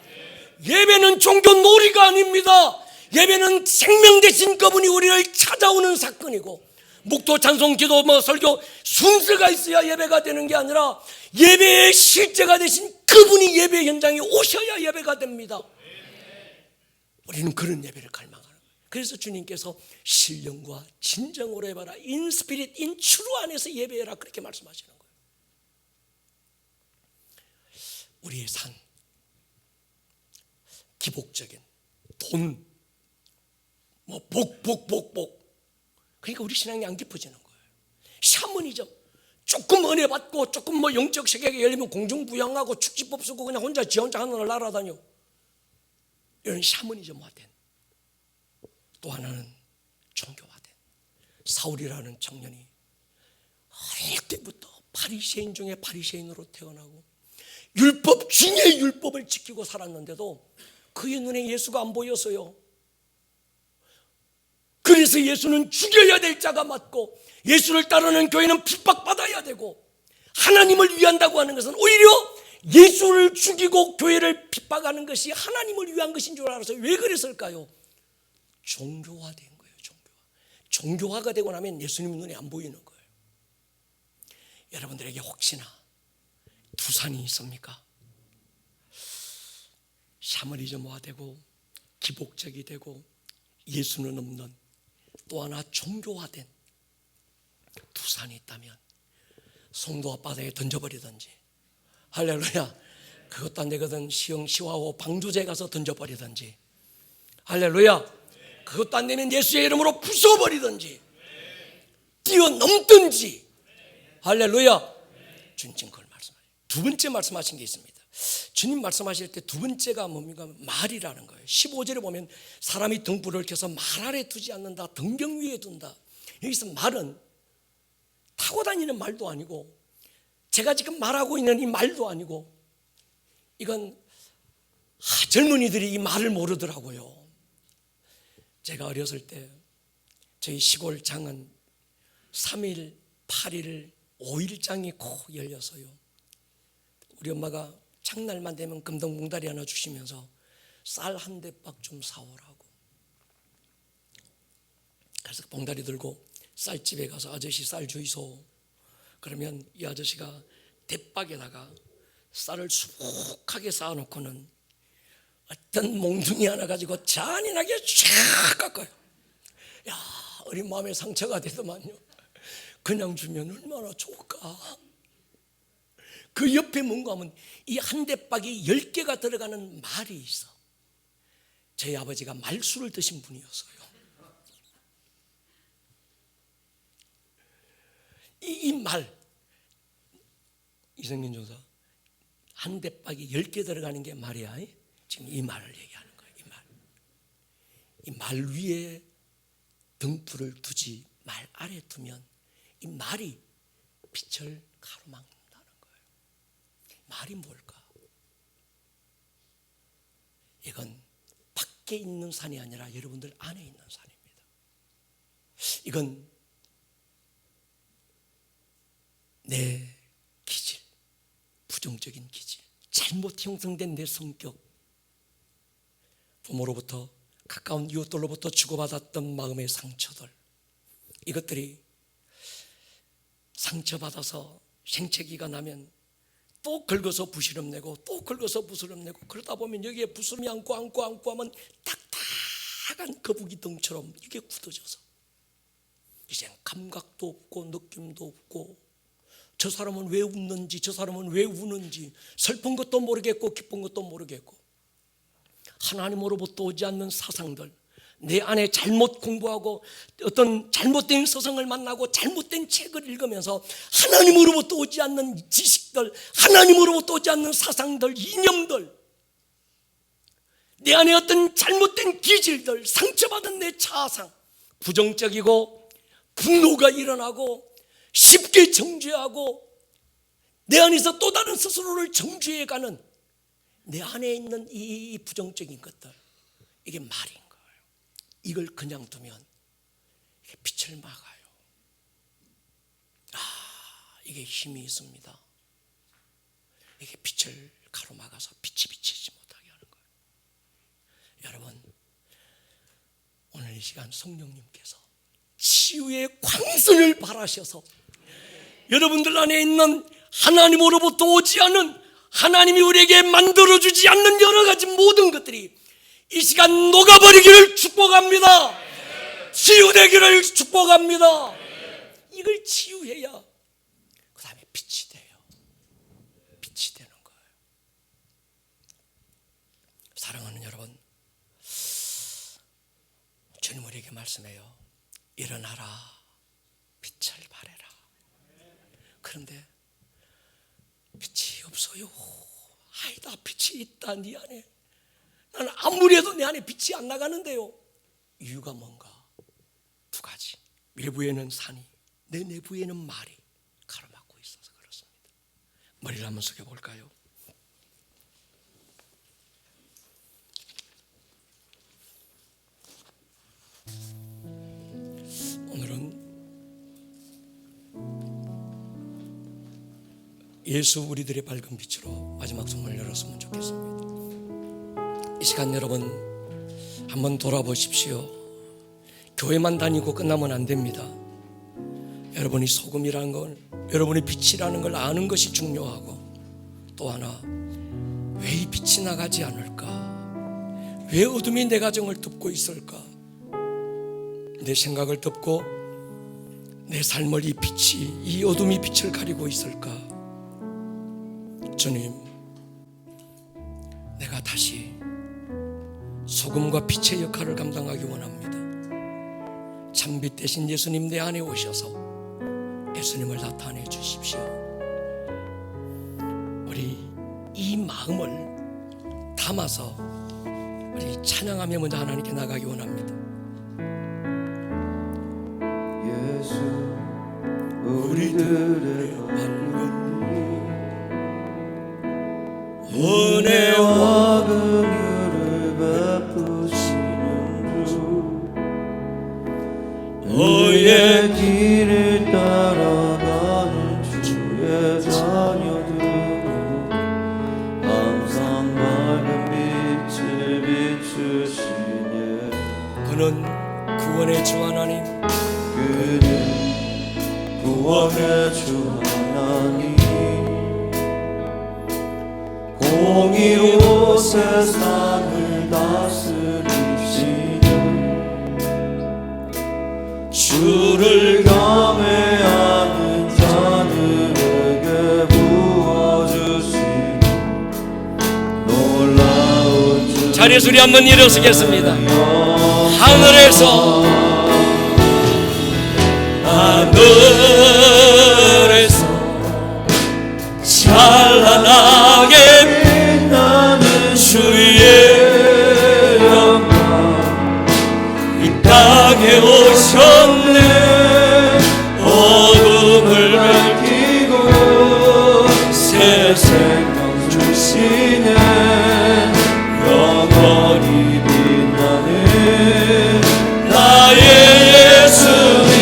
예배는 종교 놀이가 아닙니다. 예배는 생명 되신 그분이 우리를 찾아오는 사건이고, 목도 찬송 기도 설교 순서가 있어야 예배가 되는 게 아니라 예배의 실제가 되신 그분이 예배 현장에 오셔야 예배가 됩니다. 우리는 그런 예배를 갈망하는 거예요. 그래서 주님께서 신령과 진정으로 해봐라, 인 스피릿 인 추루 안에서 예배해라, 그렇게 말씀하시는 거예요. 우리의 산, 기복적인 돈, 복. 그러니까 우리 신앙이 안 깊어지는 거예요. 샤머니즘, 조금 은혜 받고 조금 영적 세계가 열리면 공중부양하고 축지법 쓰고 그냥 혼자 지 혼자 하늘을 날아다녀. 이런 샤머니즘화된 또 하나는 종교화된 사울이라는 청년이 어릴 때부터 바리새인 중에 바리새인으로 태어나고 율법 중에 율법을 지키고 살았는데도 그의 눈에 예수가 안 보였어요. 그래서 예수는 죽여야 될 자가 맞고 예수를 따르는 교회는 핍박받아야 되고, 하나님을 위한다고 하는 것은 오히려 예수를 죽이고 교회를 핍박하는 것이 하나님을 위한 것인 줄 알아서 왜 그랬을까요? 종교화된 거예요. 종교화가 되고 나면 예수님 눈에 안 보이는 거예요. 여러분들에게 혹시나 두산이 있습니까? 샤머니즘화되고 기복적이 되고 예수는 없는 또 하나 종교화된 두산이 있다면 송도 앞바다에 던져버리든지, 할렐루야, 그것도 안 되거든 시흥시화호 방주제 가서 던져버리든지, 할렐루야, 그것도 안 되면 예수의 이름으로 부숴버리든지 뛰어넘든지, 할렐루야. 주님 지금 그걸 말씀하세요. 두 번째 말씀하신 게 있습니다. 주님 말씀하실 때 두 번째가 뭡니까? 말이라는 거예요. 15절에 보면 사람이 등불을 켜서 말 아래 두지 않는다, 등경 위에 둔다. 여기서 말은 타고 다니는 말도 아니고 제가 지금 말하고 있는 이 말도 아니고, 이건 젊은이들이 이 말을 모르더라고요. 제가 어렸을 때 저희 시골 장은 3일, 8일, 5일장이 꼭 열려서요, 우리 엄마가 장날만 되면 금동 뭉다리 하나 주시면서 쌀 한 대박 좀 사오라고. 그래서 봉다리 들고 쌀집에 가서 아저씨 쌀 주이소. 그러면 이 아저씨가 대박에다가 쌀을 수북하게 쌓아놓고는 어떤 몽둥이 하나 가지고 잔인하게 쫙 깎아요. 야, 어린 마음에 상처가 되더만요. 그냥 주면 얼마나 좋을까. 그 옆에 뭔가 하면 이 한 대박이 10개가 들어가는 말이 있어. 저희 아버지가 말수를 드신 분이었어요. 이 말, 이성균 조사, 한 대박이 10개 들어가는 게 말이야. 지금 이 말을 얘기하는 거예요. 이 말 위에 등불을 두지 말 아래 두면 이 말이 빛을 가로막는다는 거예요. 말이 뭘까? 이건 밖에 있는 산이 아니라 여러분들 안에 있는 산입니다. 이건 내 기질, 부정적인 기질, 잘못 형성된 내 성격, 부모로부터 가까운 이웃들로부터 주고받았던 마음의 상처들, 이것들이 상처받아서 생채기가 나면 또 긁어서 부스럼 내고 또 긁어서 부스럼 내고, 그러다 보면 여기에 부스럼이 안고 하면 딱딱한 거북이등처럼 이게 굳어져서 이젠 감각도 없고 느낌도 없고, 저 사람은 왜 웃는지 저 사람은 왜 우는지 슬픈 것도 모르겠고 기쁜 것도 모르겠고, 하나님으로부터 오지 않는 사상들, 내 안에 잘못 공부하고 어떤 잘못된 서성을 만나고 잘못된 책을 읽으면서 하나님으로부터 오지 않는 지식들, 하나님으로부터 오지 않는 사상들, 이념들, 내 안에 어떤 잘못된 기질들, 상처받은 내 자아상, 부정적이고 분노가 일어나고 쉽게 정죄하고 내 안에서 또 다른 스스로를 정죄해가는 내 안에 있는 이 부정적인 것들, 이게 말인 거예요. 이걸 그냥 두면 이게 빛을 막아요. 이게 힘이 있습니다. 이게 빛을 가로막아서 빛이 비치지 못하게 하는 거예요. 여러분, 오늘 이 시간 성령님께서 치유의 광선을 발하셔서 여러분들 안에 있는 하나님으로부터 오지 않은, 하나님이 우리에게 만들어주지 않는 여러 가지 모든 것들이 이 시간 녹아버리기를 축복합니다. 치유되기를 축복합니다. 이걸 치유해야 그 다음에 빛이 돼요. 빛이 되는 거예요. 사랑하는 여러분, 주님 우리에게 말씀해요. 일어나라, 빛을 발해라. 그런데 빛이 없어요. 아니다, 빛이 있다 네 안에. 나는 아무리 해도 내 안에 빛이 안 나가는데요. 이유가 뭔가? 두 가지. 외부에는 산이, 내 내부에는 말이 가로막고 있어서 그렇습니다. 머리를 한번 숙여볼까요? 오늘은 예수 우리들의 밝은 빛으로 마지막 성문을 열었으면 좋겠습니다. 이 시간 여러분 한번 돌아보십시오. 교회만 다니고 끝나면 안 됩니다. 여러분이 소금이라는 걸, 여러분이 빛이라는 걸 아는 것이 중요하고, 또 하나, 왜 이 빛이 나가지 않을까? 왜 어둠이 내 가정을 덮고 있을까? 내 생각을 덮고 내 삶을 이 빛이, 이 어둠이 빛을 가리고 있을까? 주님, 내가 다시 소금과 빛의 역할을 감당하기 원합니다. 참빛 대신 예수님 내 안에 오셔서 예수님을 나타내 주십시오. 우리 이 마음을 담아서 우리 찬양하며 먼저 하나님께 나가기 원합니다. 예수 우리들의 은혜와 긍휼을 베푸시는 주, 너의 길을 따라가는 주의 자녀들은 항상 밝은 빛을 비추시네. 그는 구원의 주 하나님, 그는 구원의 주 하나님, 공의로 세상을 다스리시는 주를 경외하는 자들에게 부어주시는 놀라운 주. 자리에서 우리 한번 일어서겠습니다. 하늘에서 찬란하게 빛나는 주의 영광 이 땅에 오셨네. 어둠을 밝히고 새 생명 주시네. 영원히 빛나는 나의 예수님,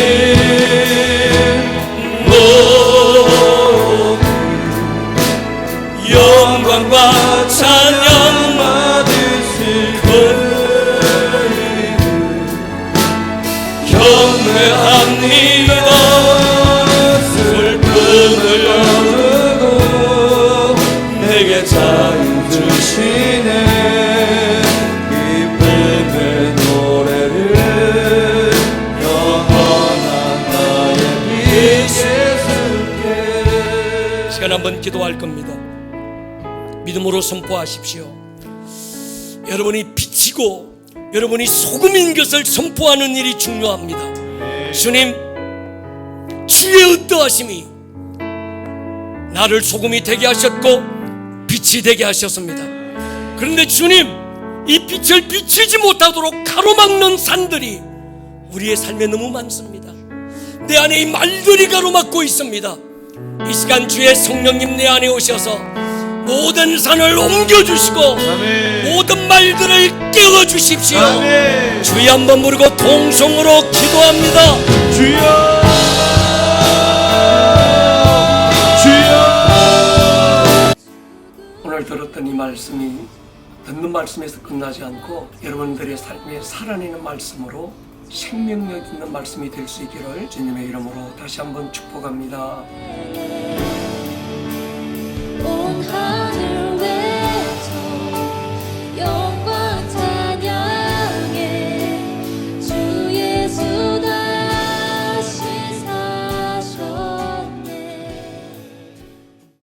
영광과 찬양 받으실 경외합니다. 슬픔을 거두고 내게 자유 주시네. 기쁨의 노래를 영원한 나의 빛 예수께. 시간 한번 기도할 겁니다. 믿음으로 선포하십시오. 여러분이 빛이고 여러분이 소금인 것을 선포하는 일이 중요합니다. 주님, 주의 어떠하심이 나를 소금이 되게 하셨고 빛이 되게 하셨습니다. 그런데 주님, 이 빛을 비추지 못하도록 가로막는 산들이 우리의 삶에 너무 많습니다. 내 안에 이 말들이 가로막고 있습니다. 이 시간 주의 성령님 내 안에 오셔서 모든 산을 옮겨주시고 모든 말들을 깨워주십시오. 주여 한번 부르고 통성으로 기도합니다. 주여 주여. 오늘 들었던 이 말씀이 듣는 말씀에서 끝나지 않고 여러분들의 삶에 살아내는 말씀으로 생명력 있는 말씀이 될 수 있기를 주님의 이름으로 다시 한번 축복합니다. 온 하늘